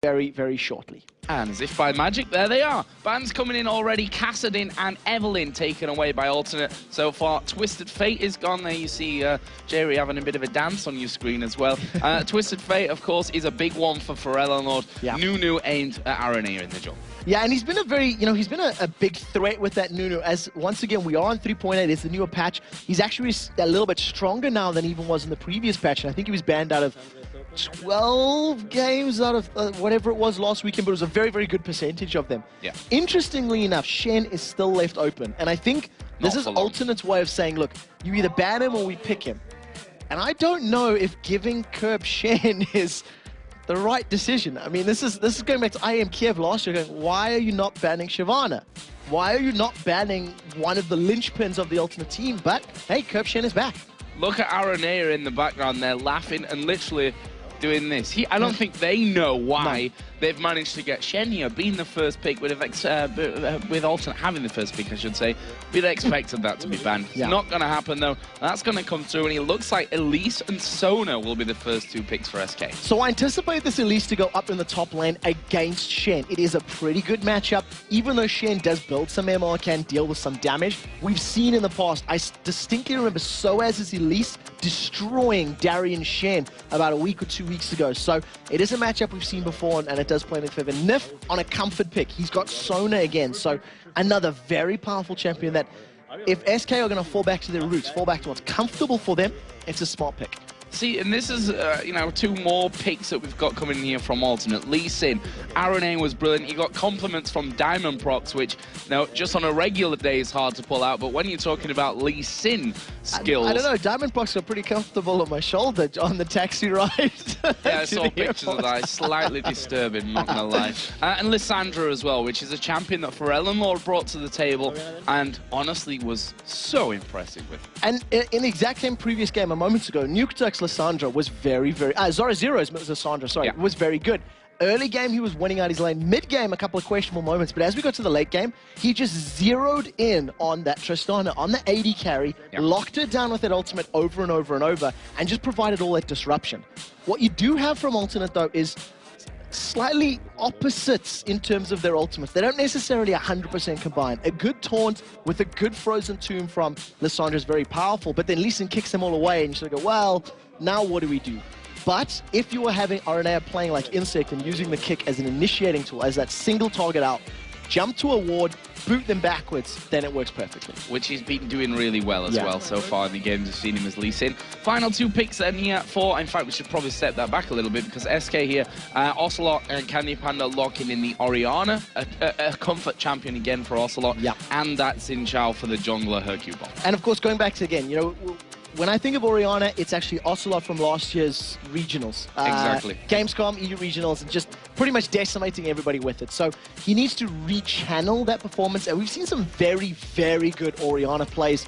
very, very shortly. And as if by magic, there they are. Bans coming in already. Kassadin and Evelyn taken away by alternate so far. Twisted Fate is gone. There you see Jerry having a bit of a dance on your screen as well. Twisted Fate, of course, is a big one for Pharrell and Lord. Yeah. Nunu aimed at Aranea in the jungle. Yeah, and he's been a very, he's been a big threat with that Nunu. As once again, we are on 3.8. It's the newer patch. He's actually a little bit stronger now than he even was in the previous patch. And I think he was banned out of 12 games out of whatever it was last weekend, but it was a very, very good percentage of them. Yeah. Interestingly enough, Shen is still left open. And I think this is Alternate's way of saying, look, you either ban him or we pick him. And I don't know if giving Kerb Shen is the right decision. I mean, this is going back to IM Kiev last year, going, why are you not banning Shyvana? Why are you not banning one of the linchpins of the Ultimate team? But, hey, Kerb Shen is back. Look at Aranea in the background there, laughing and literally doing this. I don't think they know why they've managed to get Shen here, being the first pick, with Alternate having the first pick, I should say. We'd expected that to be banned. It's not going to happen, though. That's going to come through, and it looks like Elise and Sona will be the first two picks for SK. So I anticipate this Elise to go up in the top lane against Shen. It is a pretty good matchup. Even though Shen does build some MR, can deal with some damage, we've seen in the past, I distinctly remember Soaz's Elise destroying Darian Shen about a week or 2 weeks ago. So it is a matchup we've seen before, and it does play in their favor. Nif on a comfort pick. He's got Sona again. So another very powerful champion that if SK are going to fall back to their roots, fall back to what's comfortable for them, it's a smart pick. See, and this is, two more picks that we've got coming here from Alternate. Lee Sin, Aranea was brilliant. You got compliments from Diamond Procs, which, just on a regular day is hard to pull out, but when you're talking about Lee Sin skills... I don't know, Diamond Procs are pretty comfortable on my shoulder on the taxi ride. Yeah, I saw pictures of that. It's slightly disturbing, not gonna lie. And Lissandra as well, which is a champion that Pharrell and Lord brought to the table, and honestly was so impressive with. And in the exact same previous game a moment ago, Nuketux Lissandra was very, very... Zora Zero's Lissandra, sorry, was very good. Early game, he was winning out his lane. Mid-game, a couple of questionable moments. But as we got to the late game, he just zeroed in on that Tristana, on the AD carry, locked her down with that ultimate over and over and over, and just provided all that disruption. What you do have from Alternate, though, is slightly opposites in terms of their ultimates. They don't necessarily 100% combine. A good taunt with a good frozen tomb from Lissandra is very powerful, but then Lee Sin kicks them all away, and you sort of go, well, now what do we do? But if you were having Aranea playing like Insect and using the kick as an initiating tool, as that single target out, jump to a ward, boot them backwards, then it works perfectly. Which he's been doing really well as well so far in the games we've seen him as Lee Sin. Final two picks then here for, in fact, we should probably step that back a little bit because SK here, Ocelot and Candy Panda locking in the Orianna, a comfort champion again for Ocelot, and that Xin Chao for the jungler Hercubot. And of course, going back to again, when I think of Orianna, it's actually Ocelot from last year's regionals. Exactly. Gamescom, EU regionals, and just pretty much decimating everybody with it. So he needs to rechannel that performance. And we've seen some very, very good Orianna plays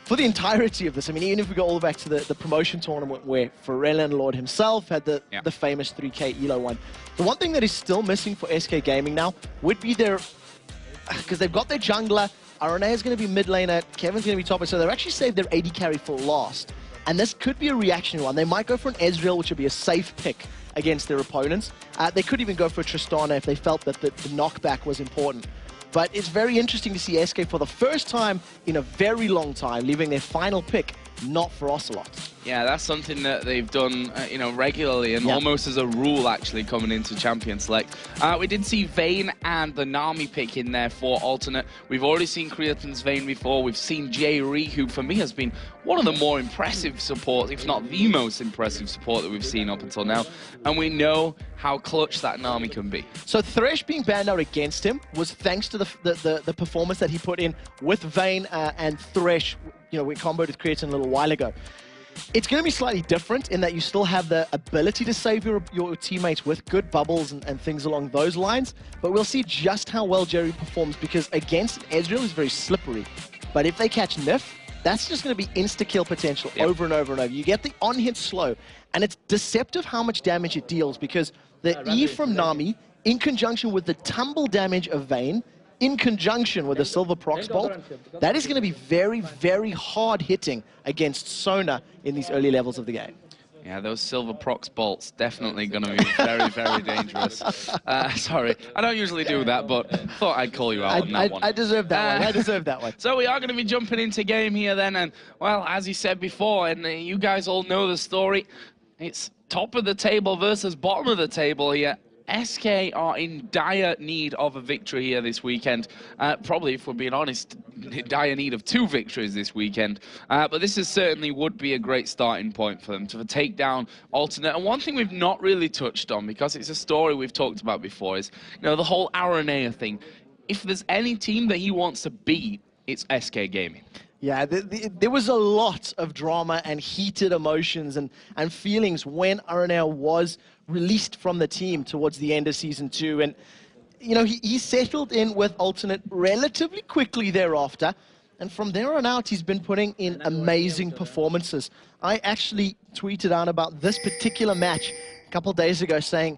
for the entirety of this. I mean, even if we go all the way back to the promotion tournament where Pharrell and Lord himself had the famous 3K ELO one. The one thing that is still missing for SK Gaming now would be their... Because they've got their jungler, Aranea is going to be mid laner, Kevin's going to be topper, so they've actually saved their AD carry for last. And this could be a reactionary one. They might go for an Ezreal, which would be a safe pick against their opponents. They could even go for a Tristana if they felt that the knockback was important. But it's very interesting to see SK for the first time in a very long time leaving their final pick not for Ocelot. Yeah, that's something that they've done, regularly and almost as a rule, actually, coming into Champion Select. We did see Vayne and the Nami pick in there for Alternate. We've already seen Creaton's Vayne before. We've seen Jay-Ree, who for me has been one of the more impressive supports, if not the most impressive support that we've seen up until now. And we know how clutch that Nami can be. So Thresh being banned out against him was thanks to the performance that he put in with Vayne and Thresh. We comboed with Creaton a little while ago. It's going to be slightly different in that you still have the ability to save your teammates with good bubbles and things along those lines, but we'll see just how well Jerry performs because against Ezreal is very slippery. But if they catch Nif, that's just going to be insta-kill potential over and over and over. You get the on-hit slow, and it's deceptive how much damage it deals because the E from Nami, in conjunction with the tumble damage of Vayne, in conjunction with the Silver Prox Bolt, that is going to be very, very hard hitting against Sona in these early levels of the game. Yeah, those silver prox bolts definitely going to be very, very dangerous. Sorry, I don't usually do that, but thought I'd call you out on that one. I deserve that one. I deserve that one. So we are going to be jumping into game here then, and well, as you said before, and you guys all know the story, it's top of the table versus bottom of the table here. SK are in dire need of a victory here this weekend. Probably, if we're being honest, dire need of 2 victories this weekend. But this is certainly would be a great starting point for them to take down Alternate. And one thing we've not really touched on, because it's a story we've talked about before, is the whole Aranea thing. If there's any team that he wants to beat, it's SK Gaming. Yeah, there was a lot of drama and heated emotions and feelings when Aranea was released from the team towards the end of Season 2. And, he settled in with Alternate relatively quickly thereafter. And from there on out, he's been putting in amazing performances. I actually tweeted out about this particular match a couple days ago saying,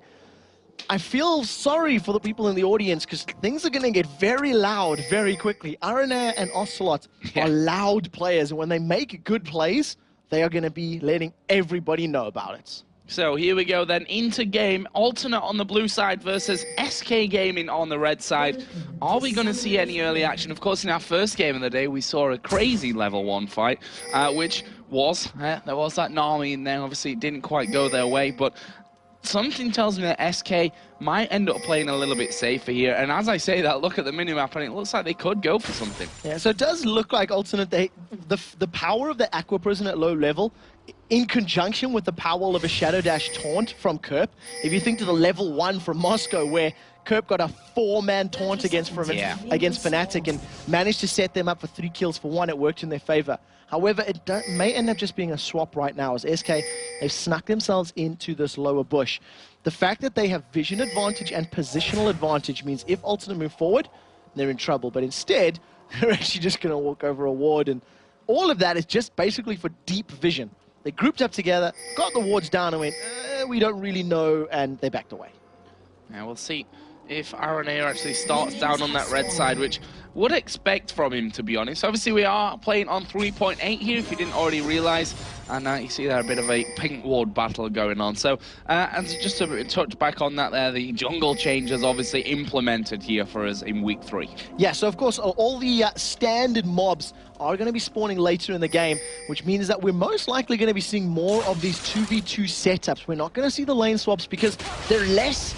I feel sorry for the people in the audience because things are going to get very loud very quickly. Aranea and Ocelot are loud players, and when they make good plays, they are going to be letting everybody know about it. So here we go then, into game. Alternate on the blue side versus SK Gaming on the red side. Are we going to see any early action? Of course, in our first game of the day, we saw a crazy level 1 fight, which was, there was that Nami in there. Obviously, it didn't quite go their way, but something tells me that SK might end up playing a little bit safer here. And as I say that, look at the minimap, and it looks like they could go for something. Yeah, so it does look like Alternate, the power of the Aqua Prison at low level, in conjunction with the power of a Shadow Dash taunt from Kerp. If you think to the level 1 from Moscow, where Kerp got a 4-man taunt against Fnatic and managed to set them up for 3 kills for 1, it worked in their favor. However, it may end up just being a swap right now, as SK, they've snuck themselves into this lower bush. The fact that they have vision advantage and positional advantage means if Alternate move forward, they're in trouble. But instead, they're actually just going to walk over a ward, and all of that is just basically for deep vision. They grouped up together, got the wards down, and went, we don't really know, and they backed away. Yeah, we'll see if Aranea actually starts down on that red side, which would expect from him, to be honest. Obviously, we are playing on 3.8 here, if you didn't already realize. And you see there a bit of a pink ward battle going on. So, and just to touch back on that there, the jungle changes obviously implemented here for us in week 3. Yeah, so of course, all the standard mobs are going to be spawning later in the game, which means that we're most likely going to be seeing more of these 2v2 setups. We're not going to see the lane swaps because they're less...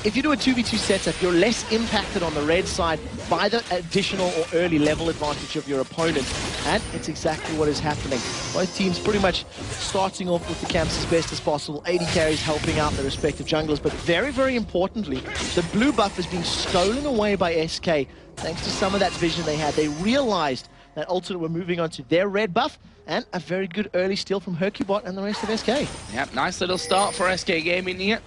if you do a 2v2 setup, you're less impacted on the red side by the additional or early level advantage of your opponent. And it's exactly what is happening. Both teams pretty much starting off with the camps as best as possible. 80 carries helping out their respective junglers. But very, very importantly, the blue buff is being stolen away by SK. Thanks to some of that vision they had. They realized that Alternate were moving on to their red buff. And a very good early steal from Hercubot and the rest of SK. Yep, nice little start for SK Gaming here.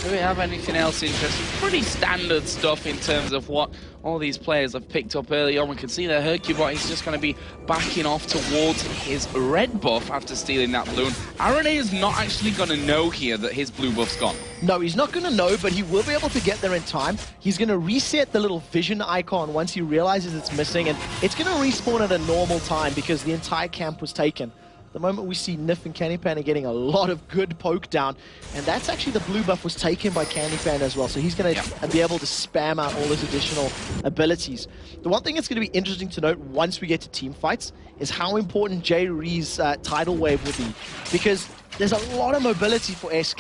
Do we have anything else interesting? Pretty standard stuff in terms of what all these players have picked up early on. We can see that Hercubot is just going to be backing off towards his red buff after stealing that balloon. Aranea is not actually going to know here that his blue buff's gone. No, he's not going to know, but he will be able to get there in time. He's going to reset the little vision icon once he realizes it's missing, and it's going to respawn at a normal time because the entire camp was taken. The moment we see Nif and Candy Panda getting a lot of good poke down, and that's actually the blue buff was taken by Candy Panda as well, so he's going to be able to spam out all his additional abilities. The one thing that's going to be interesting to note once we get to team fights is how important J. Ree's tidal wave will be, because there's a lot of mobility for SK,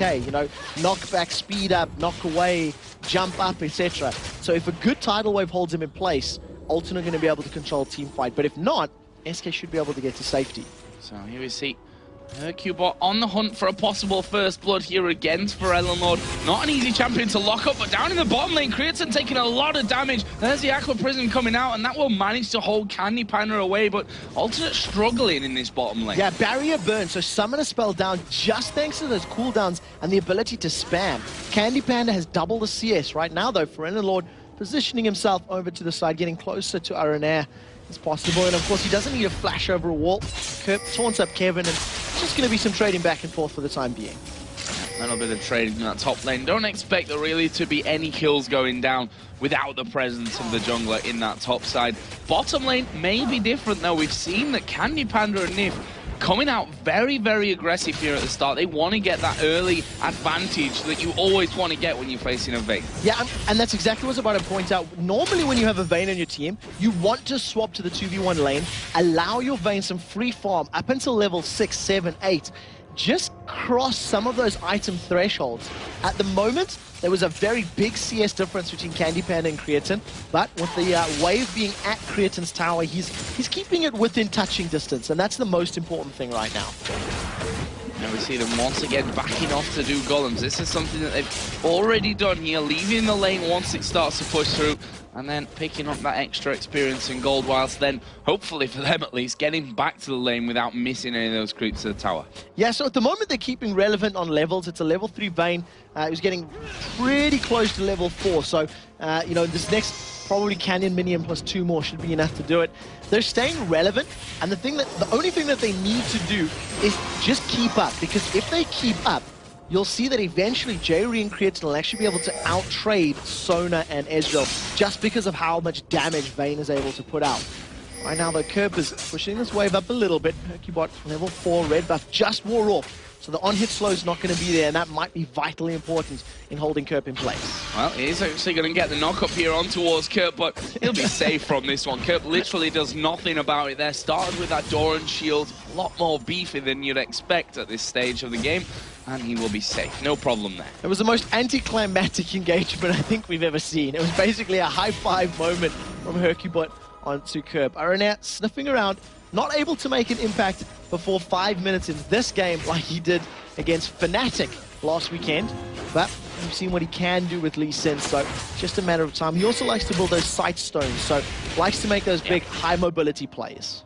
knockback, speed up, knock away, jump up, etc. So if a good tidal wave holds him in place, Alternate are going to be able to control team fight, but if not, SK should be able to get to safety. So here we see Hercubot on the hunt for a possible first blood here against Lord. Not an easy champion to lock up, but down in the bottom lane, Creatine taking a lot of damage. There's the Aqua Prison coming out, and that will manage to hold Candy Panda away, but Alternate struggling in this bottom lane. Yeah, barrier burn, so summon a spell down just thanks to those cooldowns and the ability to spam. Candy Panda has double the CS right now, though. Lord positioning himself over to the side, getting closer to Aranea as possible, and of course he doesn't need a flash over a wall. Kerp taunts up Kevin, and it's just going to be some trading back and forth for the time being. A little bit of trading in that top lane. Don't expect there really to be any kills going down without the presence of the jungler in that top side. Bottom lane may be different though. We've seen that Candy Panda and Nif coming out very, very aggressive here at the start. They want to get that early advantage that you always want to get when you're facing a Vayne. Yeah, and that's exactly what I was about to point out. Normally when you have a Vayne on your team, you want to swap to the 2v1 lane, allow your Vayne some free farm up until level 6, 7, 8. Just cross some of those item thresholds. At the moment, there was a very big CS difference between Candy Panda and Creatine, but with the wave being at Creatine's tower, he's keeping it within touching distance, and that's the most important thing right now. Now we see them once again backing off to do golems. This is something that they've already done here, leaving the lane once it starts to push through, and then picking up that extra experience and gold, whilst then, hopefully for them at least, getting back to the lane without missing any of those creeps to the tower. Yeah, so at the moment they're keeping relevant on levels. It's a level 3 Vayne. He was getting pretty close to level 4, so, you know, this next probably Canyon Minion plus 2 more should be enough to do it. They're staying relevant, and the only thing that they need to do is just keep up, because if they keep up, you'll see that eventually J-Re and Creatine will actually be able to out-trade Sona and Ezreal just because of how much damage Vayne is able to put out. Right now, though, Kerp is pushing this wave up a little bit. Hercubot level 4, red buff just wore off. So the on-hit slow is not going to be there, and that might be vitally important in holding Kerp in place. Well, he's actually going to get the knock-up here on towards Kerp, but he'll be safe from this one. Kerp literally does nothing about it there. Started with that Doran shield, a lot more beefy than you'd expect at this stage of the game, and he will be safe. No problem there. It was the most anticlimactic engagement I think we've ever seen. It was basically a high-five moment from Hercubot onto Kerp. Aranea sniffing around, not able to make an impact before 5 minutes into this game like he did against Fnatic last weekend. But we've seen what he can do with Lee Sin, so just a matter of time. He also likes to build those sight stones, so likes to make those big high-mobility plays.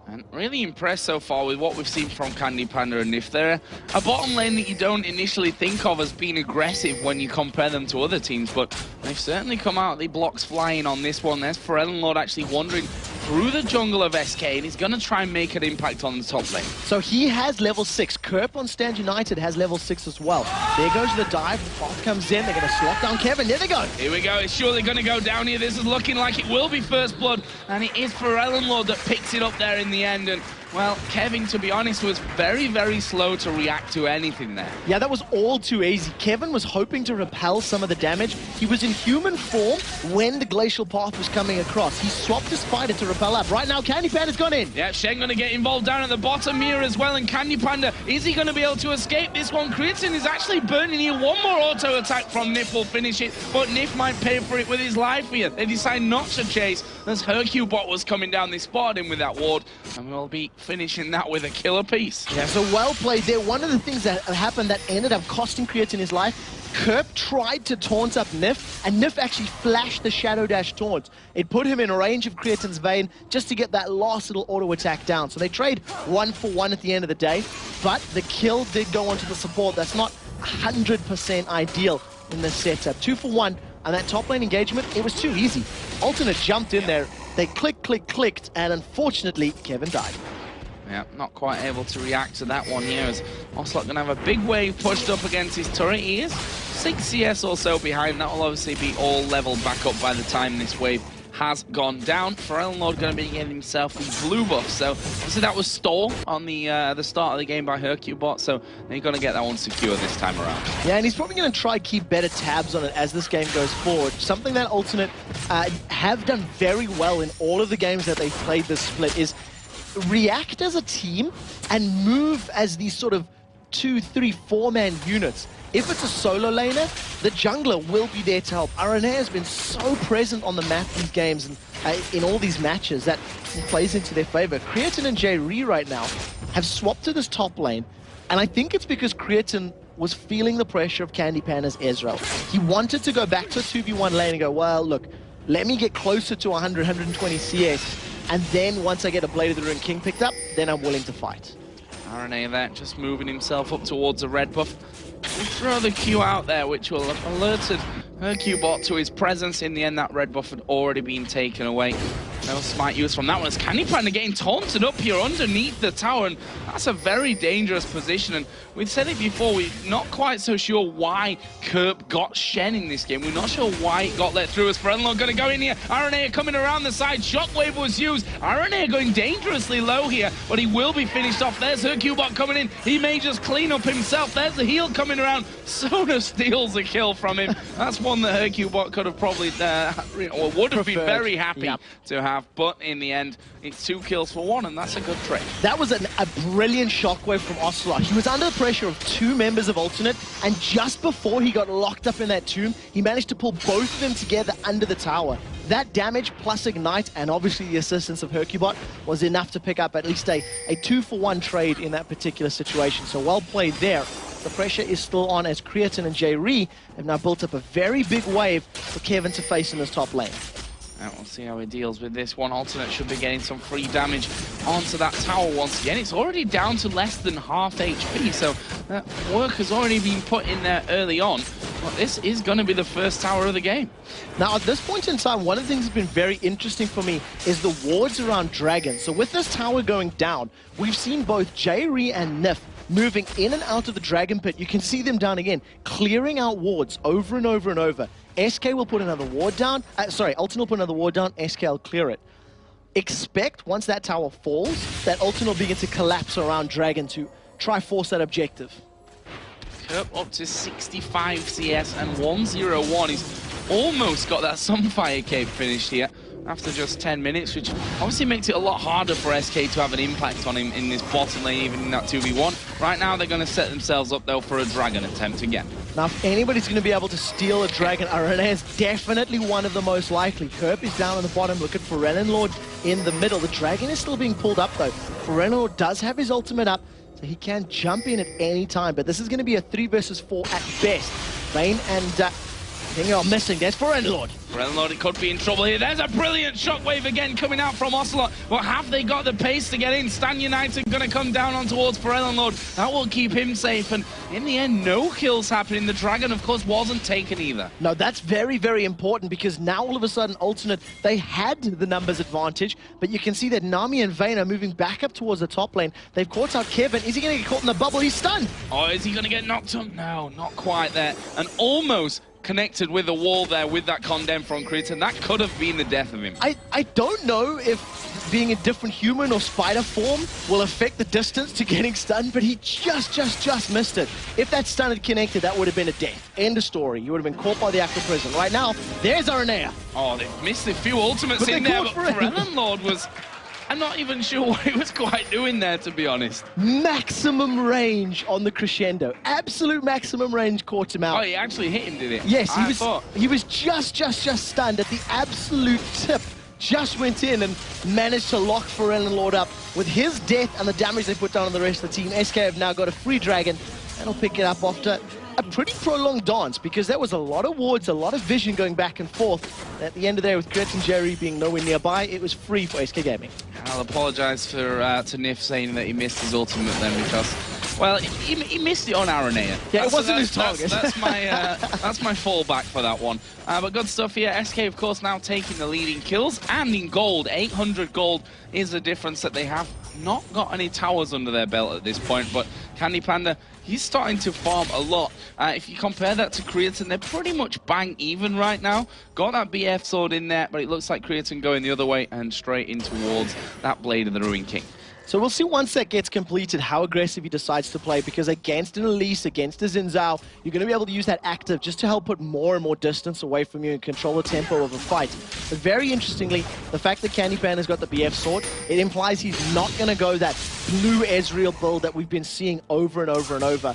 And really impressed so far with what we've seen from Candy Panda and Nif. They're a bottom lane that you don't initially think of as being aggressive when you compare them to other teams, but they've certainly come out, the blocks flying on this one. There's Forellenlord actually wandering through the jungle of SK, and he's going to try and make an impact on the top lane. So he has level 6. Kerp on Stand United has level 6 as well. There goes the dive, the path comes in, they're going to slot down Kevin, there they go. Here we go, it's surely going to go down here. This is looking like it will be first blood, and it is Forellenlord that picks it up there in the end. And well, Kevin, to be honest, was very, very slow to react to anything there. Yeah, that was all too easy. Kevin was hoping to repel some of the damage. He was in human form when the glacial path was coming across. He swapped his spider to repel up. Right now, Candy Panda's gone in. Yeah, Shen going to get involved down at the bottom here as well. And Candy Panda, is he going to be able to escape this one? Creatine is actually burning here. One more auto attack from Nif will finish it, but Nif might pay for it with his life here. They decide not to chase as Hercubot was coming down. They spotted him with that ward, and we'll be finishing that with a killer piece. Yeah, so well played there. One of the things that happened that ended up costing Creatine his life, Kerp tried to taunt up Nif, and Nif actually flashed the Shadow Dash taunt. It put him in range of Creatine's Vayne just to get that last little auto attack down. So they trade 1 for 1 at the end of the day, but the kill did go onto the support. That's not 100% ideal in the setup. 2 for 1, and that top lane engagement, it was too easy. Alternate jumped in there. They clicked, and unfortunately, Kevin died. Yeah, not quite able to react to that one here, as Ocelot going to have a big wave pushed up against his turret. He is 6 CS or so behind. That will obviously be all leveled back up by the time this wave has gone down. Forellenlord going to be getting himself the blue buff. So that was stole on the start of the game by Hercubot, so they're going to get that one secure this time around. Yeah, and he's probably going to try to keep better tabs on it as this game goes forward. Something that Alternate have done very well in all of the games that they've played this split is react as a team and move as these sort of 2, 3, 4-man units. If it's a solo laner, the jungler will be there to help. Aranea has been so present on the map these games and in all these matches that plays into their favor. Creatine and J-Re right now have swapped to this top lane, and I think it's because Creatine was feeling the pressure of Candy Panda's Ezreal. He wanted to go back to a 2v1 lane and go, well, look, let me get closer to 100, 120 CS, and then once I get a Blade of the Rune King picked up, then I'm willing to fight. Aranea there, just moving himself up towards the red buff. We throw the Q out there, which will have alerted Hercubot to his presence. In the end, that red buff had already been taken away. No smite used from that one as Candy Panda getting taunted up here underneath the tower, and that's a very dangerous position. And we've said it before, we're not quite so sure why Kerp got Shen in this game. We're not sure why it got let through as Frenlord going to go in here. Aranea coming around the side, Shockwave was used. Aranea going dangerously low here, but he will be finished off. There's Hercubot coming in. He may just clean up himself. There's the heal coming around. Sona steals a kill from him. That's one that Hercubot could have probably, or would have been very happy to have. But in the end, it's 2 kills for 1, and that's a good trade. That was a brilliant shockwave from Ocelot. He was under the pressure of 2 members of Alternate, and just before he got locked up in that tomb, he managed to pull both of them together under the tower. That damage plus Ignite, and obviously the assistance of Hercubot, was enough to pick up at least a 2-for-1 trade in that particular situation. So well played there. The pressure is still on as Creatine and J-Ree have now built up a very big wave for Kevin to face in this top lane. And we'll see how he deals with this one. Alternate should be getting some free damage onto that tower once again. It's already down to less than half HP, so that work has already been put in there early on. But this is going to be the first tower of the game. Now, at this point in time, one of the things that's been very interesting for me is the wards around Dragon. So with this tower going down, we've seen both J-Ree and Nif moving in and out of the Dragon Pit. You can see them down again, clearing out wards over and over and over. SK will put another ward down. Ultimate will put another ward down. SK will clear it. Expect, once that tower falls, that Ultimate will begin to collapse around Dragon to try force that objective. Kerp up to 65 CS and 101. He's almost got that Sunfire Cape finished here after just 10 minutes, which obviously makes it a lot harder for SK to have an impact on him in this bottom lane, even in that 2v1. Right now, they're going to set themselves up, though, for a Dragon attempt again. Now, if anybody's going to be able to steal a Dragon, Aranea is definitely one of the most likely. Kerp is down on the bottom, looking for Renanlord in the middle. The Dragon is still being pulled up, though. Renanlord does have his ultimate up, so he can jump in at any time, but this is going to be a 3 versus 4 at best. Vayne and King are missing. There's Renanlord. Renanlord could be in trouble here. There's a brilliant shockwave again coming out from Ocelot. But have they got the pace to get in? Stan United going to come down on towards Renanlord. That will keep him safe. And in the end, no kills happening. The Dragon, of course, wasn't taken either. No, that's very, very important because now all of a sudden, Alternate, they had the numbers advantage. But you can see that Nami and Vayne are moving back up towards the top lane. They've caught out Kevin. Is he going to get caught in the bubble? He's stunned. Oh, is he going to get knocked up? No, not quite there. And almost connected with the wall there with that condemn from Creatine. That could have been the death of him. I don't know if being a different human or spider form will affect the distance to getting stunned, but he just missed it. If that stun had connected, that would have been a death. End of story. You would have been caught by the Aqua Prison. Right now, there's Aranea. Oh, they've missed a few ultimates in there, but Renanlord was... I'm not even sure what he was quite doing there, to be honest. Maximum range on the crescendo. Absolute maximum range caught him out. Oh, he actually hit him, did it? Yes, he was just stunned at the absolute tip. Just went in and managed to lock Renanlord up. With his death and the damage they put down on the rest of the team, SK have now got a free Dragon, and will pick it up after a pretty prolonged dance, because there was a lot of wards, a lot of vision going back and forth. And at the end of the day, with Gret and Jerry being nowhere nearby, it was free for SK Gaming. I'll apologise to Nif saying that he missed his ultimate then, because, well, he missed it on Aranea. Yeah, it wasn't his target. That's my fallback for that one. But good stuff here. SK, of course, now taking the lead in kills and in gold. 800 gold is the difference that they have. Not got any towers under their belt at this point, but Candy Panda, he's starting to farm a lot. If you compare that to Creatine, they're pretty much bang even right now. Got that BF sword in there, but it looks like Creatine going the other way and straight in towards that Blade of the Ruined King. So we'll see once that gets completed how aggressive he decides to play, because against an Elise, against a Xin Zhao, you're going to be able to use that active just to help put more and more distance away from you and control the tempo of a fight. But very interestingly, the fact that Candy Panda's got the BF sword, it implies he's not going to go that blue Ezreal build that we've been seeing over and over and over.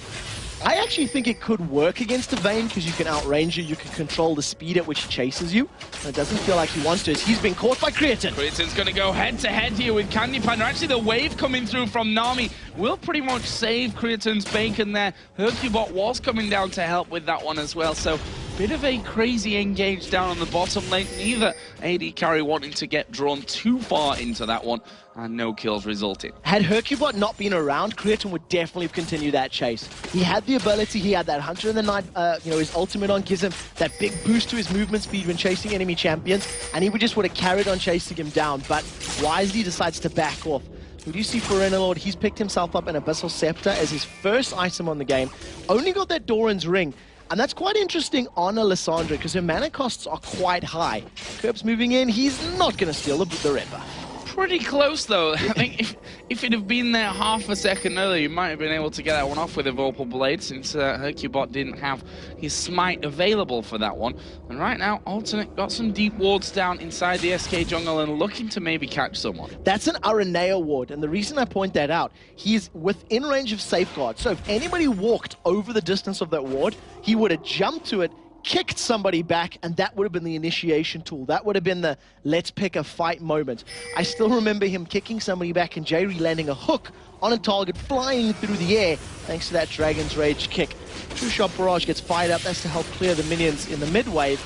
I actually think it could work against a Vayne, because you can outrange you can control the speed at which he chases you. And it doesn't feel like he wants to, as he's been caught by Creatine. Creatine's going to go head-to-head here with Candy Panda. Actually, the wave coming through from Nami will pretty much save Creatine's bacon there. Hercubot was coming down to help with that one as well, so Bit of a crazy engage down on the bottom lane. Neither AD carry wanting to get drawn too far into that one, and no kills resulting. Had Hercubot not been around, Creaton would definitely have continued that chase. He had the ability, he had that Hunter in the Night, his ultimate on gives him that big boost to his movement speed when chasing enemy champions, and he would have carried on chasing him down, but wisely decides to back off. We do see Forenalord, he's picked himself up an Abyssal Scepter as his first item on the game. Only got that Doran's Ring. And that's quite interesting on a Lissandra because her mana costs are quite high. Kerb's moving in, he's not going to steal the red buff. Pretty close though. I think if it had been there half a second earlier, you might have been able to get that one off with a Vorpal Blade since Hercubot didn't have his smite available for that one. And right now, Alternate got some deep wards down inside the SK jungle and looking to maybe catch someone. That's an Aranea ward, and the reason I point that out, he's within range of Safeguard. So if anybody walked over the distance of that ward, he would have jumped to it, kicked somebody back, and that would have been the initiation tool. That would have been the let's pick a fight moment. I still remember him kicking somebody back and Jerry landing a hook on a target flying through the air thanks to that Dragon's Rage kick. True Shot Barrage gets fired up. That's to help clear the minions in the mid wave.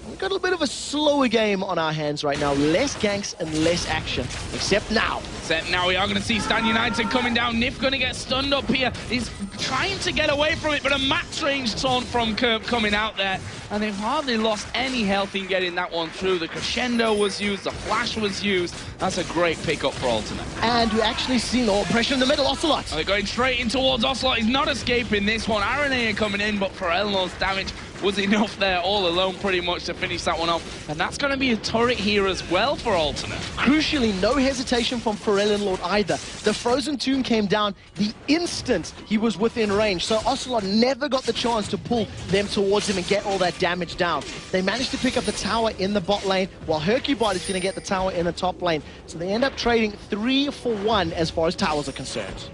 We've got a bit of a slower game on our hands right now. Less ganks and less action, except now. Except now we are going to see Stan United coming down. Nif going to get stunned up here. He's trying to get away from it, but a max range taunt from Kerb coming out there. And they've hardly lost any health in getting that one through. The crescendo was used, the flash was used. That's a great pickup for Alternate. And we actually see more pressure in the middle. Ocelot. They're going straight in towards Ocelot. He's not escaping this one. Aranea coming in, but Forelnor's damage was enough there all alone pretty much to finish that one off. And that's going to be a turret here as well for Alternate. Crucially, no hesitation from Forelnorlord either. The Frozen Tomb came down the instant he was within range, so Ocelot never got the chance to pull them towards him and get all that damage down. They managed to pick up the tower in the bot lane, while Hercubot is going to get the tower in the top lane. So they end up trading 3 for 1 as far as towers are concerned.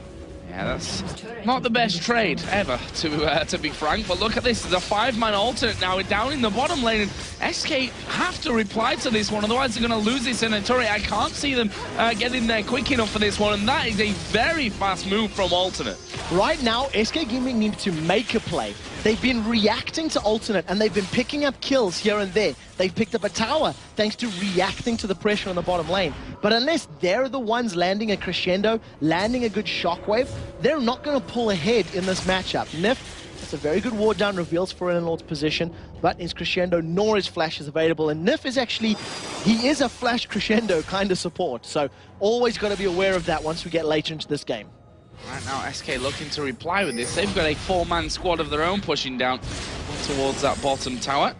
Yeah, that's not the best trade ever, to be frank. But look at this, there's a 5-man Alternate now. We're down in the bottom lane, and SK have to reply to this one, otherwise they're going to lose this in a turret. I can't see them getting there quick enough for this one, and that is a very fast move from Alternate. Right now, SK Gaming need to make a play. They've been reacting to Alternate, and they've been picking up kills here and there. They've picked up a tower thanks to reacting to the pressure on the bottom lane. But unless they're the ones landing a crescendo, landing a good shockwave, they're not going to pull ahead in this matchup. Nif, it's a very good ward down, reveals Forenalord's position, but his crescendo nor his flash is available. And Nif is actually, he is a flash crescendo kind of support. So always got to be aware of that once we get later into this game. Right now, SK looking to reply with this. They've got a 4-man squad of their own pushing down towards that bottom tower.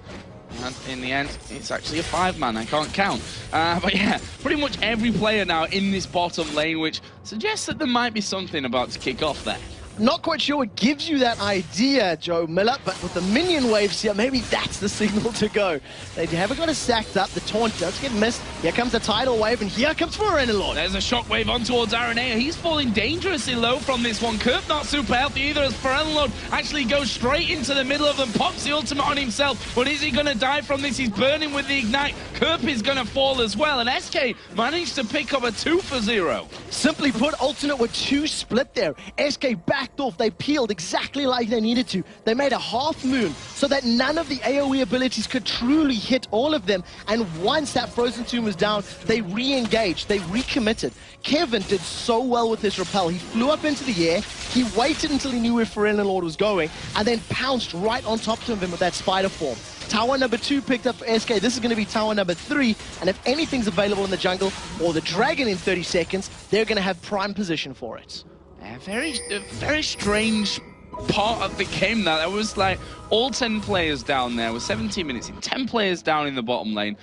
And in the end, it's actually a 5-man, I can't count. But yeah, pretty much every player now in this bottom lane, which suggests that there might be something about to kick off there. Not quite sure it gives you that idea, Joe Miller, but with the minion waves here, maybe that's the signal to go. They haven't got it stacked up. The taunt does get missed. Here comes the tidal wave, and here comes Forenalord. There's a shockwave on towards Aranea. He's falling dangerously low from this one. Kerb not super healthy either, as Forenalord actually goes straight into the middle of them, pops the ultimate on himself. But is he going to die from this? He's burning with the ignite. Kerb is going to fall as well, and SK managed to pick up a 2 for 0. Simply put, Alternate were 2 split there. SK backed off. They peeled exactly like they needed to. They made a half moon so that none of the AoE abilities could truly hit all of them. And once that Frozen Tomb was down, they re-engaged. They recommitted. Kevin did so well with his rappel. He flew up into the air. He waited until he knew where Forenalord was going and then pounced right on top of him with that spider form. Tower number 2 picked up for SK. This is going to be tower number 3. And if anything's available in the jungle or the dragon in 30 seconds, they're going to have prime position for it. Very strange part of the game that there was like all 10 players down there with 17 minutes in, 10 players down in the bottom lane.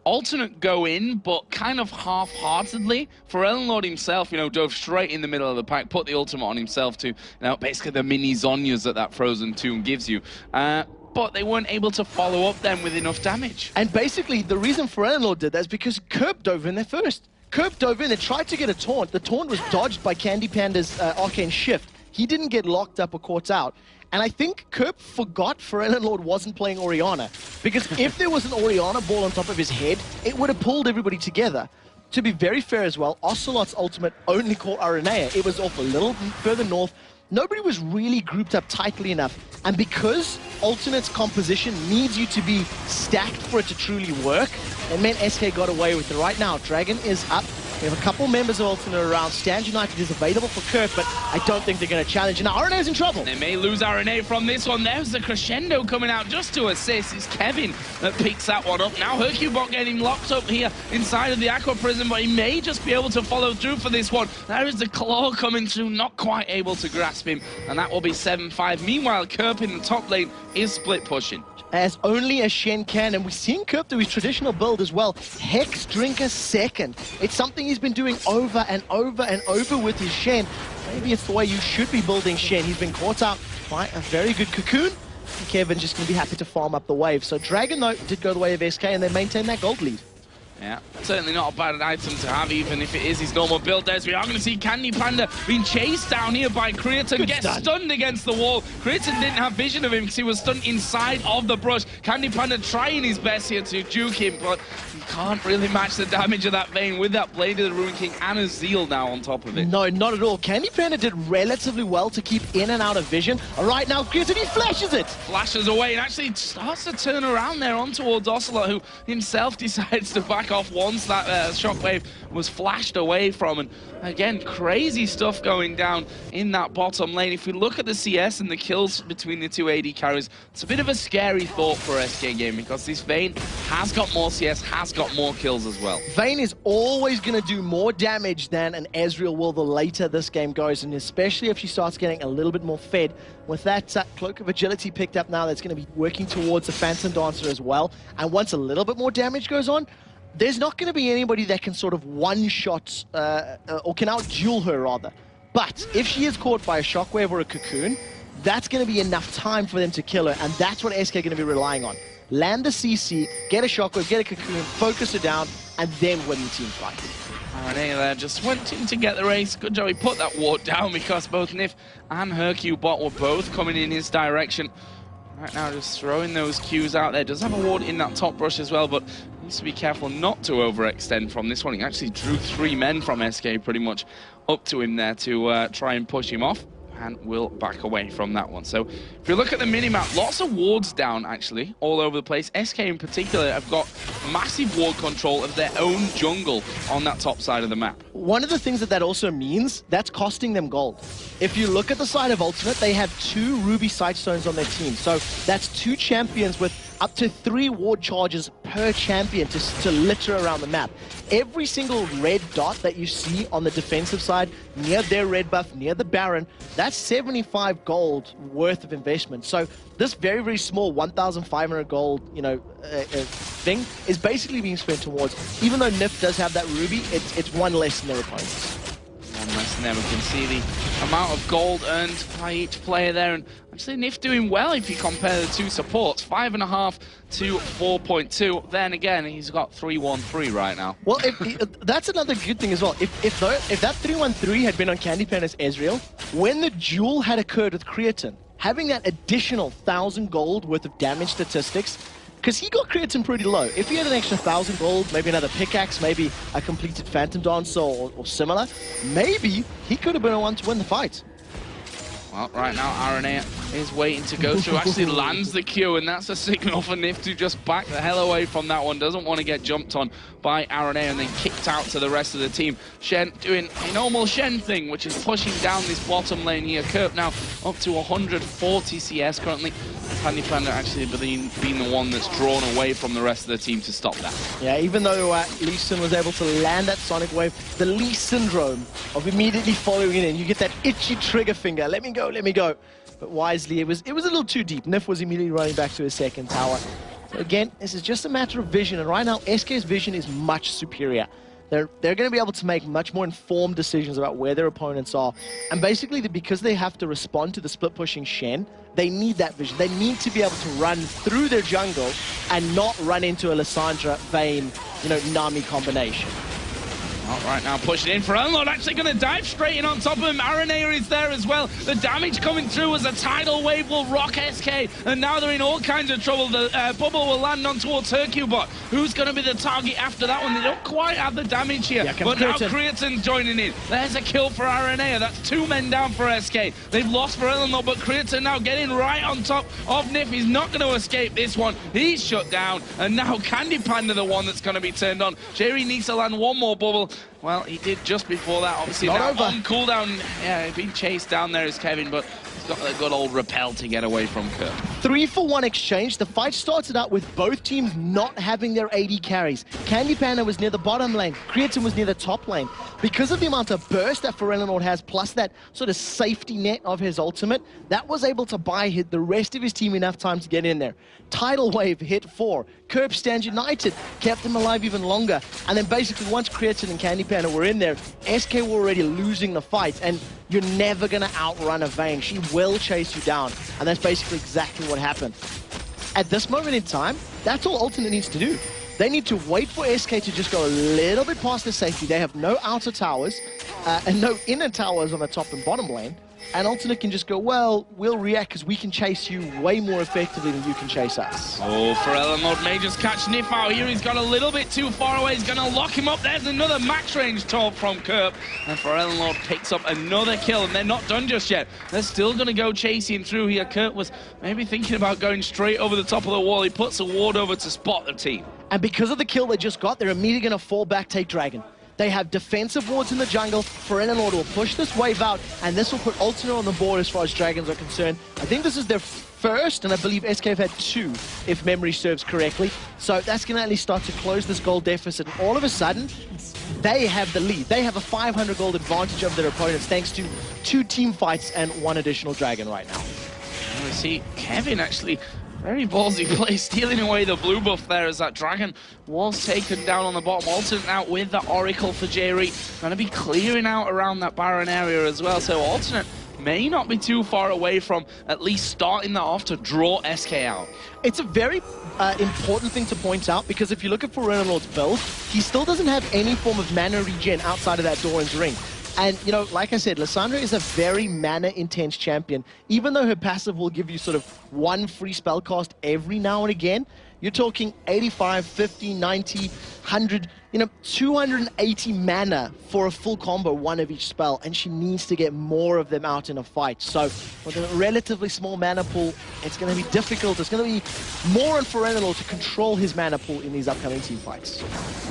Alternate go in, but kind of half-heartedly. Forenalord himself, dove straight in the middle of the pack, put the ultimate on himself to, basically the mini Zonyas that Frozen Tomb gives you. But they weren't able to follow up then with enough damage. And basically, the reason Forenalord did that is because Kerb dove in there first. Kerb dove in and tried to get a taunt. The taunt was dodged by Candy Panda's Arcane Shift. He didn't get locked up or caught out. And I think Kerb forgot Forenalord wasn't playing Orianna. Because if there was an Orianna ball on top of his head, it would have pulled everybody together. To be very fair as well, Ocelot's ultimate only caught Aranea. It was off a little further north. Nobody was really grouped up tightly enough. And because Alternate's composition needs you to be stacked for it to truly work. It meant SK got away with it. Right now, Dragon is up. We have a couple members of Alternate around. Stand United is available for Kirk, but I don't think they're going to challenge. And now RNA is in trouble. They may lose RNA from this one. There's the crescendo coming out just to assist. It's Kevin that picks that one up. Now Hercubot getting locked up here inside of the Aqua Prison, but he may just be able to follow through for this one. There is the claw coming through, not quite able to grasp him, and that will be 7-5. Meanwhile, Kerp in the top lane is split pushing. As only as Shen can, and we're seeing Kerp do his traditional build as well. Hex Drinker second. It's something he's been doing over and over and over with his Shen. Maybe it's the way you should be building Shen. He's been caught out by a very good Cocoon. And Kevin's just going to be happy to farm up the wave. So Dragon, though, did go the way of SK, and they maintain that gold lead. Yeah, certainly not a bad item to have, even if it is his normal build. As we are going to see Candy Panda being chased down here by Creaton, gets stunned against the wall. Creaton didn't have vision of him because he was stunned inside of the brush. Candy Panda trying his best here to juke him, but he can't really match the damage of that Vayne with that Blade of the Ruin King and a Zeal now on top of it. No, not at all. Candy Panda did relatively well to keep in and out of vision. Right now, Creaton, he flashes it. Flashes away and actually starts to turn around there on towards Ocelot, who himself decides to back off once that shockwave was flashed away from. And again, crazy stuff going down in that bottom lane. If we look at the CS and the kills between the two AD carries, it's a bit of a scary thought for SK Game, because this Vayne has got more CS, has got more kills as well. Vayne is always going to do more damage than an Ezreal will the later this game goes, and especially if she starts getting a little bit more fed. With that Cloak of Agility picked up now, that's going to be working towards the Phantom Dancer as well. And once a little bit more damage goes on, there's not going to be anybody that can sort of one-shot, or can out-duel her, rather. But if she is caught by a Shockwave or a Cocoon, that's going to be enough time for them to kill her, and that's what SK are going to be relying on. Land the CC, get a Shockwave, get a Cocoon, focus her down, and then win the team fight. RNA there just wanting to get the race. Good job he put that ward down, because both Nif and Hercubot were both coming in his direction. Right now, just throwing those Qs out there. Does have a ward in that top brush as well, but needs to be careful not to overextend from this one. He actually drew 3 men from SK pretty much up to him there to try and push him off, and will back away from that one. So if you look at the minimap, lots of wards down actually all over the place. SK in particular have got massive ward control of their own jungle on that top side of the map. One of the things that also means, that's costing them gold. If you look at the side of Ultimate, they have 2 Ruby Sightstones on their team. So that's 2 champions with up to 3 ward charges per champion to litter around the map. Every single red dot that you see on the defensive side, near their red buff, near the Baron, that's 75 gold worth of investment. So this very, very small 1,500 gold, thing is basically being spent towards, even though Nif does have that Ruby, it's 1 less than their opponents. One less than ever. Can see the amount of gold earned by each player there, and actually Nif doing well if you compare the 2 supports, 5.5 to 4.2. Then again, he's got 3-1-3 right now. Well, that's another good thing as well. If that 3-1-3 had been on Candy Panda's Ezreal, when the duel had occurred with Creaton, having that additional 1,000 gold worth of damage statistics, because he got Creaton pretty low. If he had an extra 1,000 gold, maybe another pickaxe, maybe a completed Phantom Dancer or similar, maybe he could have been the one to win the fight. Well, right now, RNA is waiting to go through, actually lands the Q, and that's a signal for Nif to just back the hell away from that one. Doesn't want to get jumped on by RNA and then kicked out to the rest of the team. Shen doing a normal Shen thing, which is pushing down this bottom lane here. Kerp now up to 140 CS currently. Candy Panda actually being the one that's drawn away from the rest of the team to stop that. Yeah, even though Lee Sin was able to land that Sonic Wave, the Lee syndrome of immediately following it in, you get that itchy trigger finger, let me go, let me go. But wisely, it was a little too deep. Nif was immediately running back to his second tower. So again, this is just a matter of vision, and right now, SK's vision is much superior. They're going to be able to make much more informed decisions about where their opponents are. And basically, because they have to respond to the split-pushing Shen, they need that vision. They need to be able to run through their jungle and not run into a Lissandra, Vayne, Nami combination. Not right now, pushing in for Unload, actually going to dive straight in on top of him. Aranea is there as well. The damage coming through as a tidal wave will rock SK, and now they're in all kinds of trouble. The bubble will land on towards Hercubot. Who's going to be the target after that one? They don't quite have the damage here, but now Creaton's joining in. There's a kill for Aranea. That's 2 men down for SK. They've lost for Eleanor, but Creaton now getting right on top of Nif. He's not going to escape this one. He's shut down, and now Candy Panda the one that's going to be turned on. Jerry needs to land one more bubble. Well, he did just before that, obviously. Now on cooldown, yeah, being chased down there is Kevin, but he's got a good old repel to get away from Kurt. 3-for-1 exchange. The fight started out with both teams not having their AD carries. Candy Panda was near the bottom lane. Creaton was near the top lane. Because of the amount of burst that Ferelinold has, plus that sort of safety net of his ultimate, that was able to buy the rest of his team enough time to get in there. Tidal Wave hit 4. Curb Stand United kept him alive even longer. And then basically once Creaton and Candy Panda were in there, SK were already losing the fight. And you're never going to outrun a Vayne. She will chase you down. And that's basically exactly what happened. At this moment in time, that's all Ultimate needs to do. They need to wait for SK to just go a little bit past the safety. They have no outer towers and no inner towers on the top and bottom lane. And Alternate can just go, well, we'll react because we can chase you way more effectively than you can chase us. Oh, Ferelinold may just catch Nif out here. He's got a little bit too far away. He's going to lock him up. There's another max range taunt from Kerp. And Ferelinold picks up another kill, and they're not done just yet. They're still going to go chasing through here. Kerp was maybe thinking about going straight over the top of the wall. He puts a ward over to spot the team. And because of the kill they just got, they're immediately going to fall back, take Dragon. They have defensive wards in the jungle. Ferelinold will push this wave out, and this will put Alternate on the board as far as Dragons are concerned. I think this is their first, and I believe SK have had 2, if memory serves correctly. So that's going to at least start to close this gold deficit. And all of a sudden, they have the lead. They have a 500 gold advantage over their opponents, thanks to 2 team fights and 1 additional Dragon right now. We see Kevin actually... very ballsy play, stealing away the blue buff there as that Dragon was taken down on the bottom. Alternate out with the Oracle for Jerry. Going to be clearing out around that Baron area as well. So Alternate may not be too far away from at least starting that off to draw SK out. It's a very important thing to point out, because if you look at Ferelinold's build, he still doesn't have any form of mana regen outside of that Doran's Ring. And, you know, like I said, Lissandra is a very mana-intense champion. Even though her passive will give you sort of 1 free spell cast every now and again, you're talking 85, 50, 90, 100, 280 mana for a full combo, 1 of each spell, and she needs to get more of them out in a fight. So with a relatively small mana pool, it's going to be difficult. It's going to be more on Ferelinold to control his mana pool in these upcoming team fights.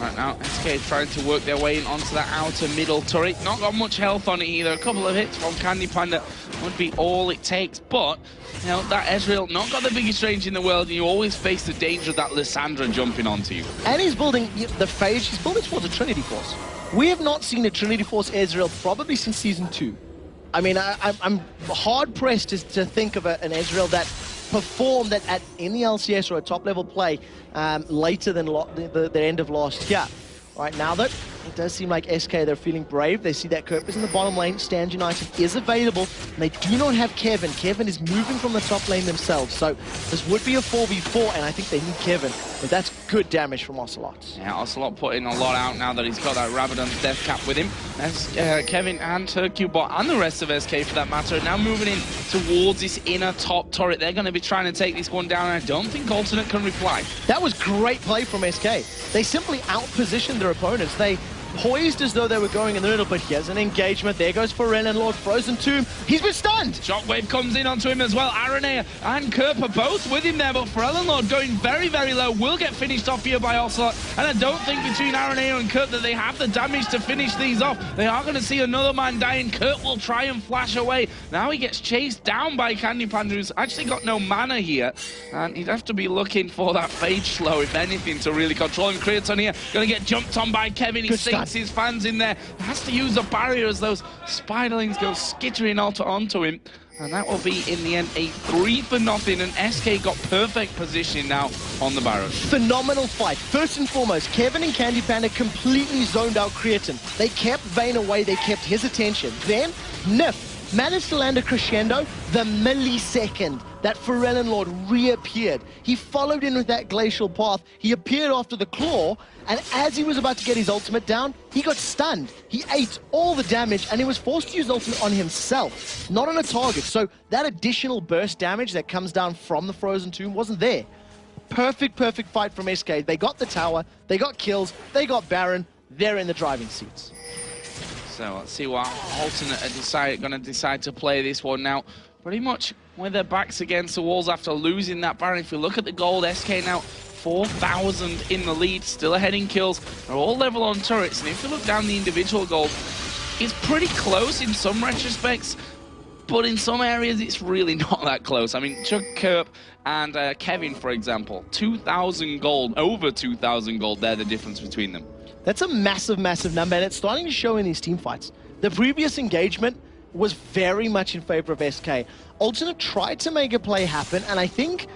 Right now, SK trying to work their way in onto that outer middle turret. Not got much health on it either. A couple of hits from Candy Panda would be all it takes, but that Ezreal not got the biggest range in the world, and you always face the danger of that Lissandra jumping onto you. And he's building the phase. He's building towards a Trinity Force. We have not seen a Trinity Force Ezreal probably since Season 2. I mean, I'm hard-pressed to think of an Ezreal that performed in the LCS or a top-level play later than the end of last year. Right now, though, it does seem like SK, they're feeling brave. They see that Kerp is in the bottom lane. Stand United is available. And they do not have Kevin. Kevin is moving from the top lane themselves. So this would be a 4v4, and I think they need Kevin. But that's good damage from Ocelot. Yeah, Ocelot putting a lot out now that he's got that Rabadon's death cap with him. As Kevin and Hercubot and the rest of SK, for that matter, are now moving in towards this inner top turret. They're going to be trying to take this one down, and I don't think Alternate can reply. That was great play from SK. They simply out-positioned their opponents. They poised as though they were going in the middle, but here's an engagement. There goes Ferelinold, Frozen Tomb. He's been stunned. Shockwave comes in onto him as well. Aranea and Kerp are both with him there, but Ferelinold going very, very low. Will get finished off here by Ocelot, and I don't think between Aranea and Kerp that they have the damage to finish these off. They are going to see another man dying. Kerp will try and flash away. Now he gets chased down by Candy Panda, who's actually got no mana here, and he'd have to be looking for that Phage slow, if anything, to really control him. Creaton here going to get jumped on by Kevin. He sinks his fans in there. He has to use a barrier as those spiderlings go skittering onto him. And that will be, in the end, a 3-0, and SK got perfect position now on the Baron. Phenomenal fight. First and foremost, Kevin and Candy Panda completely zoned out Creaton. They kept Vayne away. They kept his attention. Then, Nif managed to land a crescendo the millisecond that Pharrell Lord reappeared. He followed in with that glacial path. He appeared after the claw, and as he was about to get his ultimate down, he got stunned. He ate all the damage, and he was forced to use ultimate on himself, not on a target. So that additional burst damage that comes down from the Frozen Tomb wasn't there. Perfect fight from SK. They got the tower, they got kills, they got Baron. They're in the driving seats. So let's see what Alternate are going to decide to play this one now. Pretty much with their backs against the walls after losing that Baron. If you look at the gold, SK now 4,000 in the lead, still ahead in kills. They're all level on turrets, and if you look down the individual gold, it's pretty close in some retrospects, but in some areas it's really not that close. I mean, Chuck Kerp and Kevin, for example, 2,000 gold, over 2,000 gold, they're the difference between them. That's a massive number, and it's starting to show in these team fights. The previous engagement was very much in favor of SK. Alternate tried to make a play happen, and I think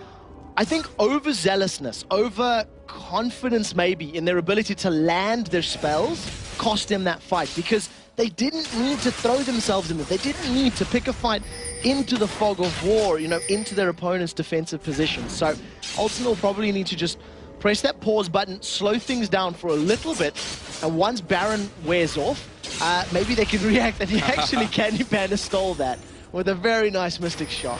overzealousness, overconfidence maybe in their ability to land their spells cost them that fight, because they didn't need to throw themselves in it. They didn't need to pick a fight into the fog of war, you know, into their opponent's defensive position. So Alternate will probably need to just press that pause button, slow things down for a little bit, and once Baron wears off, maybe they can react, and actually Candy Panda stole that with a very nice Mystic shot.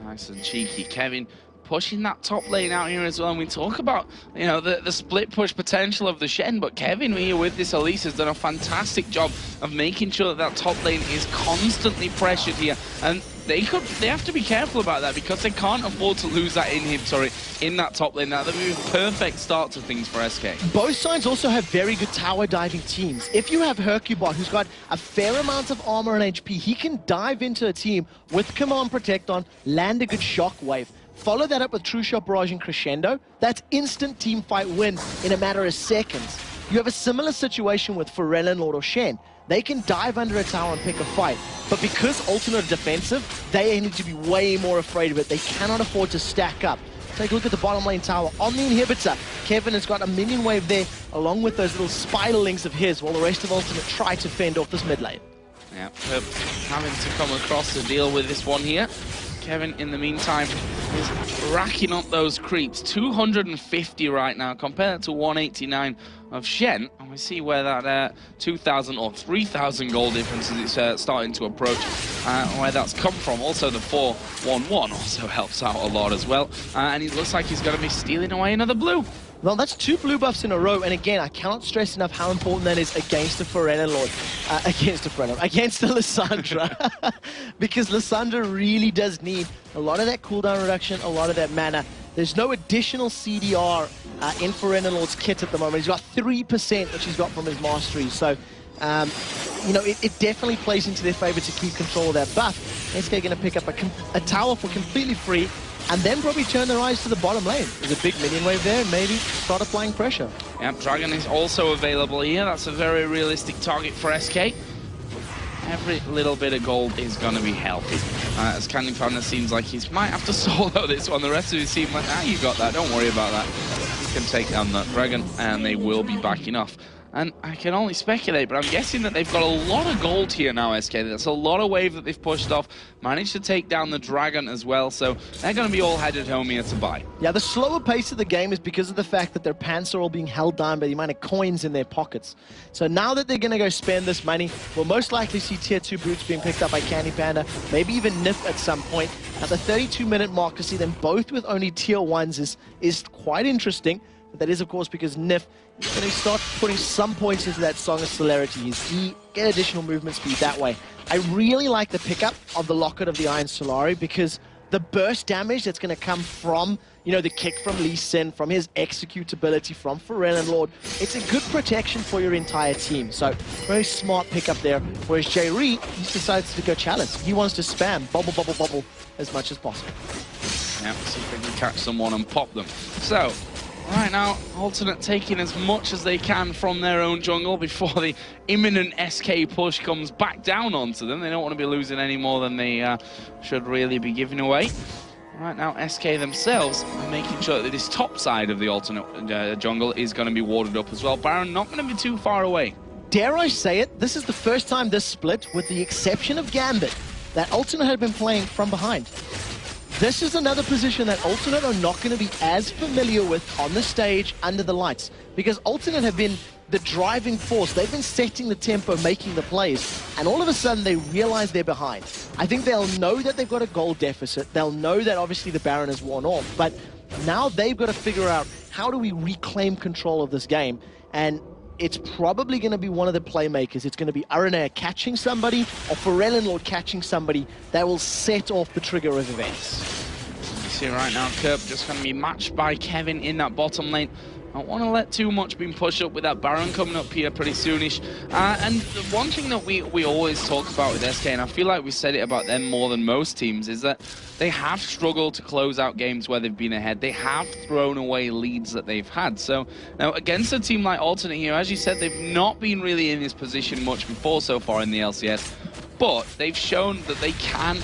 Nice and cheeky. Kevin pushing that top lane out here as well, and we talk about, you know, the split push potential of the Shen, but Kevin here with this Elise has done a fantastic job of making sure that that top lane is constantly pressured here, and they have to be careful about that, because they can't afford to lose that inhibitor in that top lane. Now, that would be a perfect start to things for SK. Both sides also have very good tower diving teams. If you have Hercubot, who's got a fair amount of armor and HP, he can dive into a team with Command Protect on, land a good shockwave. Follow that up with True Shot Barrage and Crescendo. That's instant team fight win in a matter of seconds. You have a similar situation with Pharrell Lord or Shen. They can dive under a tower and pick a fight, but because Alternate are defensive, they need to be way more afraid of it. They cannot afford to stack up. Take a look at the bottom lane tower. On the inhibitor, Kevin has got a minion wave there, along with those little spider links of his, while the rest of Alternate try to fend off this mid lane. Yeah, having to come across to deal with this one here. Kevin, in the meantime, is racking up those creeps. 250 right now, compared to 189 of Shen. And we see where that 2,000 or 3,000 gold difference is starting to approach, where that's come from. Also, the 4-1-1 also helps out a lot as well. And it looks like he's going to be stealing away another blue. Well, that's 2 blue buffs in a row, and again, I cannot stress enough how important that is against the Pharrell Lord, against the Lissandra, because Lissandra really does need a lot of that cooldown reduction, a lot of that mana. There's no additional CDR in Pharrell Lord's kit at the moment. He's got 3%, which he's got from his mastery, so you know, it definitely plays into their favor to keep control of that buff. SK going to pick up a tower for completely free, and then probably turn their eyes to the bottom lane. There's a big minion wave there, and maybe start applying pressure. Yep, Dragon is also available here. That's a very realistic target for SK. Every little bit of gold is going to be healthy. As Candy Panda seems like he might have to solo this one. The rest of his team like, you got that, don't worry about that. He can take down that Dragon, and they will be backing off. And I can only speculate, but I'm guessing that they've got a lot of gold here now, SK. That's a lot of wave that they've pushed off. Managed to take down the Dragon as well, so they're going to be all headed home here to buy. Yeah, the slower pace of the game is because of the fact that their pants are all being held down by the amount of coins in their pockets. So now that they're going to go spend this money, we'll most likely see tier 2 boots being picked up by Candy Panda, maybe even Nif at some point. At the 32-minute mark, to see them both with only tier 1s is quite interesting. But that is, of course, because Nif is going to start putting some points into that Song of Celerity. He get additional movement speed that way. I really like the pickup of the Locket of the Iron Solari, because the burst damage that's going to come from, you know, the kick from Lee Sin, from his executability, from Pharrell Lord, it's a good protection for your entire team. So, very smart pickup there. Whereas J-Ree, he decides to go challenge. He wants to spam bubble, bubble, bubble as much as possible. Yeah, see if they can catch someone and pop them. So, right now, Alternate taking as much as they can from their own jungle before the imminent SK push comes back down onto them. They don't want to be losing any more than they should really be giving away. Right now, SK themselves are making sure that this top side of the Alternate jungle is going to be warded up as well. Baron not going to be too far away. Dare I say it, this is the first time this split, with the exception of Gambit, that Alternate had been playing from behind. This is another position that Alternate are not going to be as familiar with on the stage under the lights, because Alternate have been the driving force. They've been setting the tempo, making the plays, and all of a sudden they realize they're behind. I think they'll know that they've got a goal deficit. They'll know that obviously the Baron is worn off, but now they've got to figure out, how do we reclaim control of this game? And it's probably going to be one of the playmakers. It's going to be Aranea catching somebody or Forellenlord catching somebody that will set off the trigger of events. You see right now, Kerp just going to be matched by Kevin in that bottom lane. I don't want to let too much being pushed up with that Baron coming up here pretty soonish. And the one thing that we always talk about with SK, and I feel like we said it about them more than most teams, is that they have struggled to close out games where they've been ahead. They have thrown away leads that they've had. So now against a team like Alternate here, as you said, they've not been really in this position much before so far in the LCS, but they've shown that they can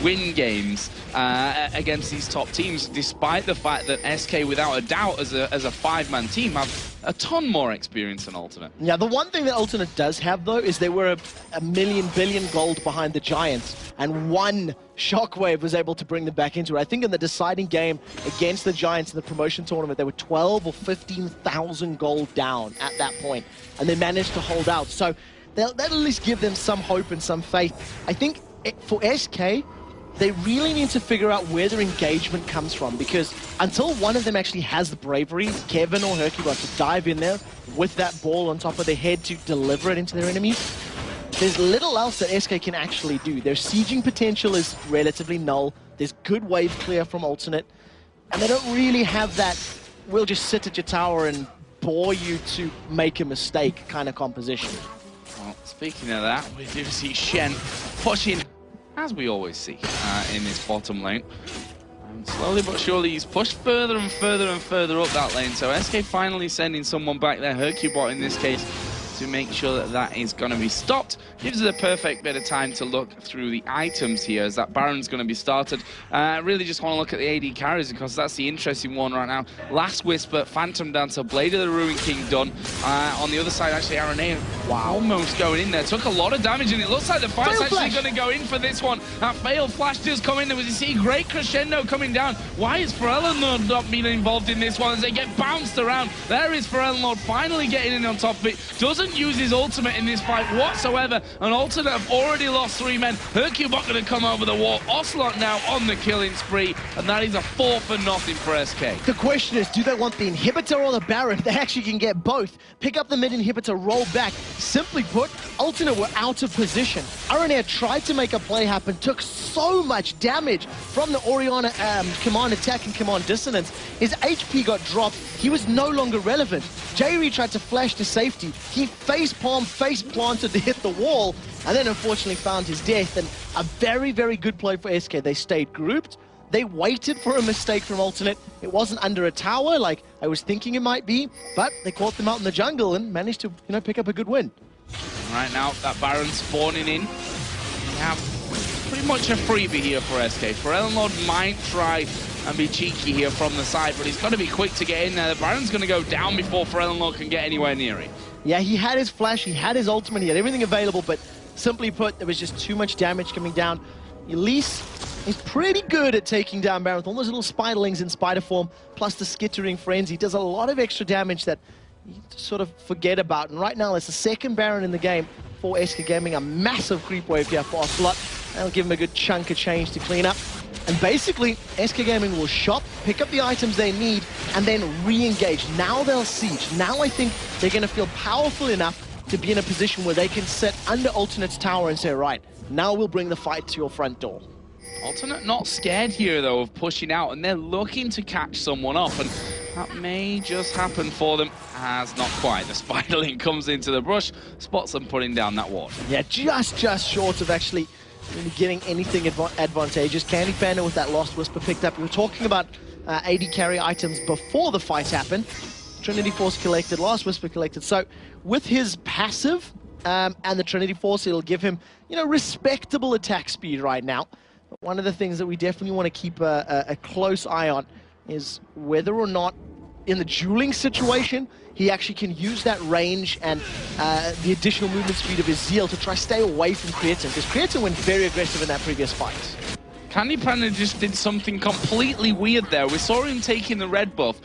win games against these top teams, despite the fact that SK, without a doubt, as a five-man team, have a ton more experience than Alternate. Yeah, the one thing that Alternate does have, though, is they were a million billion gold behind the Giants, and one Shockwave was able to bring them back into it. I think in the deciding game against the Giants in the promotion tournament, they were 12 or 15,000 gold down at that point, and they managed to hold out. So that'll at least give them some hope and some faith. I think for SK, they really need to figure out where their engagement comes from, because until one of them actually has the bravery, Kevin or Hercubot, to dive in there with that ball on top of their head to deliver it into their enemies, there's little else that SK can actually do. Their sieging potential is relatively null. There's good wave clear from Alternate, and they don't really have that, we'll just sit at your tower and bore you to make a mistake kind of composition. Well, speaking of that, we do see Shen pushing, as we always see, in this bottom lane. And slowly but surely he's pushed further and further and further up that lane. So SK finally sending someone back there, Hercubot in this case, to make sure that that is going to be stopped. Gives us a perfect bit of time to look through the items here, as that Baron's going to be started. Really just want to look at the AD carries, because that's the interesting one right now. Last Whisper, Phantom Dancer, Blade of the Ruined King done. On the other side, actually, Aranea, wow, almost going in there. Took a lot of damage, and it looks like the fight's actually going to go in for this one. That failed flash just come in. There was, you see, great crescendo coming down. Why is Forellenlord not being involved in this one as they get bounced around? There is Forellenlord finally getting in on top of it. Doesn't use his ultimate in this fight whatsoever, and Alternate have already lost 3 men. Hercubot going to come over the wall. Ocelot now on the killing spree, and that is a 4 for nothing for SK. The question is, do they want the inhibitor or the Baron? They actually can get both. Pick up the mid inhibitor, roll back. Simply put, Alternate were out of position. Aranea tried to make a play happen, took so much damage from the Orianna command attack and command dissonance. His HP got dropped. He was no longer relevant. Jayri tried to flash to safety. He face planted to hit the wall, and then unfortunately found his death. And a very, very good play for SK. They stayed grouped. They waited for a mistake from Alternate. It wasn't under a tower like I was thinking it might be, but they caught them out in the jungle and managed to, pick up a good win. Right now, that Baron spawning in. We have pretty much a freebie here for SK. Forellenlord might try and be cheeky here from the side, but he's got to be quick to get in there. The Baron's going to go down before Forellenlord can get anywhere near it. Yeah, he had his flash, he had his ultimate, he had everything available, but simply put, there was just too much damage coming down. Elise is pretty good at taking down Baron with all those little spiderlings in spider form, plus the skittering frenzy. Does a lot of extra damage that you sort of forget about. And right now, it's the second Baron in the game for SK Gaming. A massive creep wave here for Ocelot. That'll give him a good chunk of change to clean up. And basically, SK Gaming will shop, pick up the items they need, and then re-engage. Now they'll siege. Now I think they're going to feel powerful enough to be in a position where they can sit under Alternate's tower and say, right, now we'll bring the fight to your front door. Alternate not scared here, though, of pushing out, and they're looking to catch someone off, and that may just happen for them, as not quite. The Spiderling comes into the brush, spots them putting down that ward. Yeah, just short of actually really getting anything advantageous. Candy Panda with that Lost Whisper picked up. We were talking about AD carry items before the fight happened. Trinity Force collected, Lost Whisper collected. So with his passive and the Trinity Force, it'll give him, respectable attack speed right now. But one of the things that we definitely want to keep a close eye on is whether or not in the dueling situation, he actually can use that range and the additional movement speed of his Zeal to try stay away from Creatine, because Creatine went very aggressive in that previous fight. Candy Panda just did something completely weird there. We saw him taking the red buff,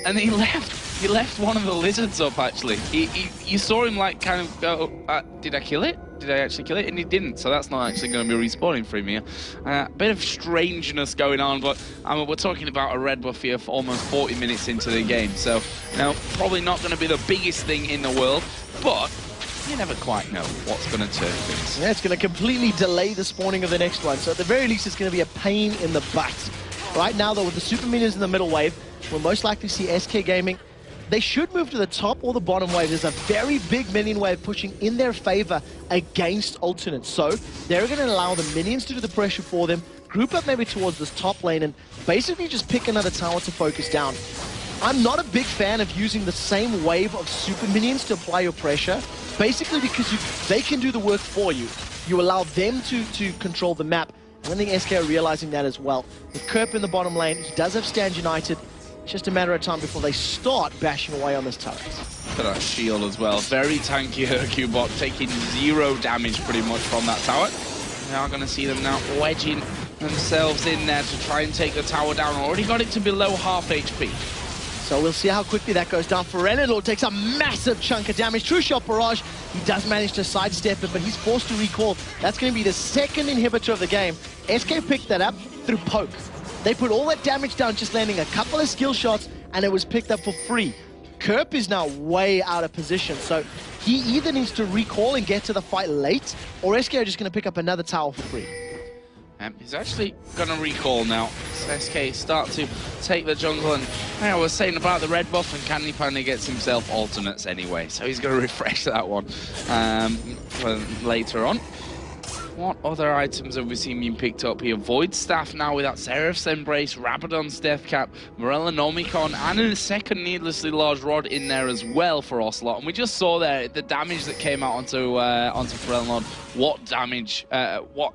and he left one of the lizards up, actually. You saw him, like, kind of go, did I kill it? Did I actually kill it? And he didn't, so that's not actually going to be respawning for him here. A bit of strangeness going on, but we're talking about a red buff here for almost 40 minutes into the game, so, you know, probably not going to be the biggest thing in the world, but you never quite know what's going to turn things. Yeah, it's going to completely delay the spawning of the next one, so at the very least it's going to be a pain in the butt. Right now, though, with the super minions in the middle wave, we'll most likely see SK Gaming. They should move to the top or the bottom wave. There's a very big minion wave pushing in their favor against Alternate. So they're going to allow the minions to do the pressure for them, group up maybe towards this top lane, and basically just pick another tower to focus down. I'm not a big fan of using the same wave of super minions to apply your pressure, basically because they can do the work for you. You allow them to control the map. And I think SK are realizing that as well. With Kerp in the bottom lane, he does have Stand United. It's just a matter of time before they start bashing away on this turret. Look at that shield as well. Very tanky Hercule bot, taking 0 damage pretty much from that tower. We are going to see them now wedging themselves in there to try and take the tower down. Already got it to below half HP. So we'll see how quickly that goes down. Fiddlepricks takes a massive chunk of damage. True Shot Barrage, he does manage to sidestep it, but he's forced to recall. That's going to be the second inhibitor of the game. SK picked that up through poke. They put all that damage down, just landing a couple of skill shots, and it was picked up for free. Kerp is now way out of position, so he either needs to recall and get to the fight late, or SK are just going to pick up another tower for free. He's actually going to recall now. So SK start to take the jungle, and I was saying about the red buff, and Candy Panda gets himself alternates anyway, so he's going to refresh that one later on. What other items have we seen being picked up here? Void Staff now with that Seraph's Embrace, Rabadon's Death Cap, Morellonomicon, and a second needlessly large rod in there as well for Ocelot. And we just saw there the damage that came out onto Morellon. What damage, what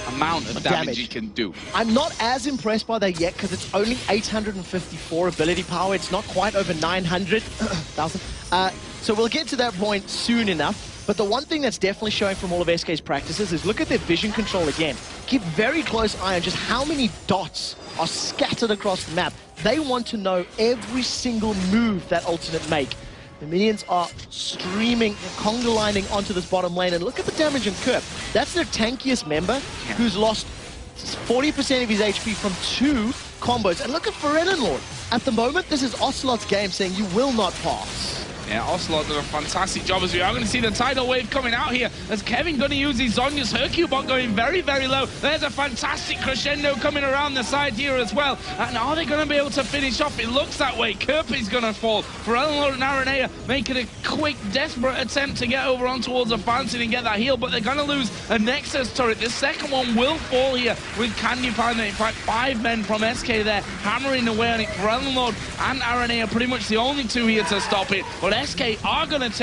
amount of damage he can do. I'm not as impressed by that yet because it's only 854 ability power. It's not quite over 900,000. So we'll get to that point soon enough. But the one thing that's definitely showing from all of SK's practices is look at their vision control again. Keep very close eye on just how many dots are scattered across the map. They want to know every single move that Alternate make. The minions are streaming, conga lining onto this bottom lane, and look at the damage in Kerp. That's their tankiest member who's lost 40% of his HP from 2 combos. And look at Fiddlepricks. At the moment, this is Ocelot's game saying you will not pass. Yeah, Ocelot did a fantastic job as we are going to see the tidal wave coming out here. As Kevin going to use his Zhonya's Hercule bot going very, very low. There's a fantastic crescendo coming around the side here as well. And are they going to be able to finish off? It looks that way. Kerp is going to fall. Morellon and Aranea making a quick, desperate attempt to get over on towards a fountain and get that heal, but they're going to lose a Nexus turret. The second one will fall here with Candy Panda. In fact, 5 men from SK there hammering away on it. Morellon and Aranea are pretty much the only 2 here to stop it. But SK are going to take